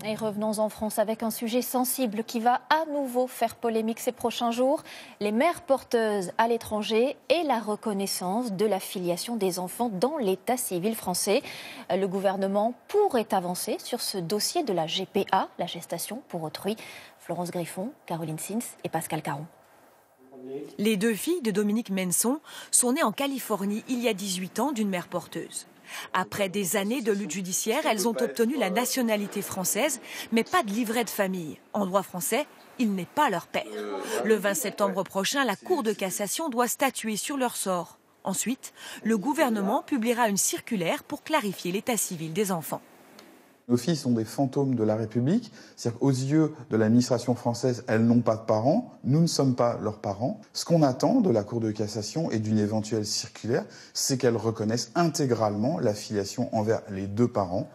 Et revenons en France avec un sujet sensible qui va à nouveau faire polémique ces prochains jours. Les mères porteuses à l'étranger et la reconnaissance de la filiation des enfants dans l'état civil français. Le gouvernement pourrait avancer sur ce dossier de la GPA, la gestation pour autrui. Florence Griffon, Caroline Sins et Pascal Caron. Les deux filles de Dominique Menson sont nées en Californie il y a 18 ans d'une mère porteuse. Après des années de lutte judiciaire, elles ont obtenu la nationalité française, mais pas de livret de famille. En droit français, il n'est pas leur père. Le 20 septembre prochain, la Cour de cassation doit statuer sur leur sort. Ensuite, le gouvernement publiera une circulaire pour clarifier l'état civil des enfants. Nos filles sont des fantômes de la République, c'est-à-dire qu'aux yeux de l'administration française, elles n'ont pas de parents, nous ne sommes pas leurs parents. Ce qu'on attend de la Cour de cassation et d'une éventuelle circulaire, c'est qu'elle reconnaisse intégralement la filiation envers les deux parents.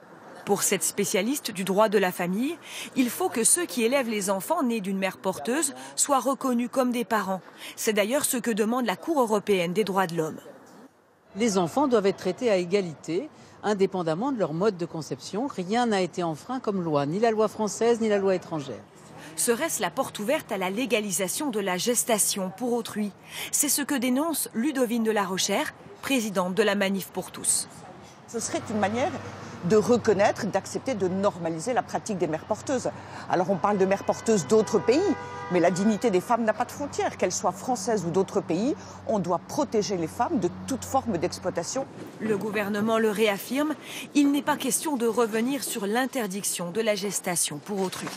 Pour cette spécialiste du droit de la famille, il faut que ceux qui élèvent les enfants nés d'une mère porteuse soient reconnus comme des parents. C'est d'ailleurs ce que demande la Cour européenne des droits de l'homme. Les enfants doivent être traités à égalité, indépendamment de leur mode de conception. Rien n'a été enfreint comme loi, ni la loi française, ni la loi étrangère. Serait-ce la porte ouverte à la légalisation de la gestation pour autrui? C'est ce que dénonce Ludovine de la Rochère, présidente de la Manif pour tous. Ce serait une manière de reconnaître, d'accepter, de normaliser la pratique des mères porteuses. Alors on parle de mères porteuses d'autres pays, mais la dignité des femmes n'a pas de frontières. Qu'elles soient françaises ou d'autres pays, on doit protéger les femmes de toute forme d'exploitation. Le gouvernement le réaffirme, il n'est pas question de revenir sur l'interdiction de la gestation pour autrui.